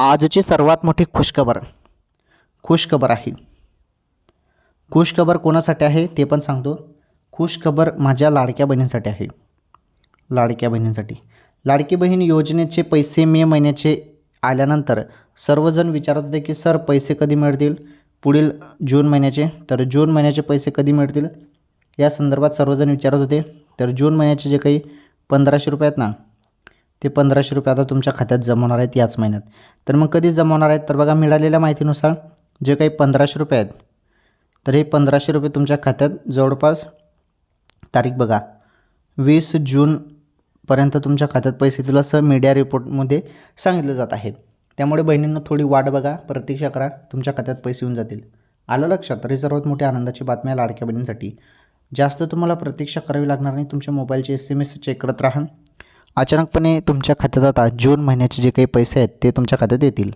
आजची सर्वात मोठी खुशखबर आहे. खुशखबर कोणासाठी आहे ते पण सांगतो. खुशखबर माझ्या लाडक्या बहिणींसाठी आहे. लाडक्या बहिणींसाठी लाडकी बहीण योजनेचे पैसे मे महिन्याचे आल्यानंतर सर्वजण विचारत होते की सर पैसे कधी मिळतील पुढील जून महिन्याचे. तर जून महिन्याचे पैसे कधी मिळतील या संदर्भात सर्वजण विचारत होते. तर जून महिन्याचे जे काही 1500 आहेत ना, ते 1500 आता तुमच्या खात्यात जमा होणार आहेत याच महिन्यात. तर मग कधी जमा होणार आहेत तर बघा, मिळालेल्या माहितीनुसार जे काही 1500 आहेत तर हे 1500 तुमच्या खात्यात जवळपास तारीख बघा 20 जूनपर्यंत तुमच्या खात्यात पैसे येतील असं मीडिया रिपोर्टमध्ये सांगितलं जात आहे. त्यामुळे बहिणींना थोडी वाट बघा, प्रतीक्षा करा, तुमच्या खात्यात पैसे येऊन जातील. आलं लक्षात? तर ही सर्वात मोठी आनंदाची बातमी आहे लाडक्या बहिणींसाठी. जास्त तुम्हाला प्रतीक्षा करावी लागणार नाही. तुमच्या मोबाईलचे SMS चेक करत राहा. अचानकपणे तुमच्या खात्यात आता जून महिन्याचे जे काही पैसे आहेत ते तुमच्या खात्यात येतील.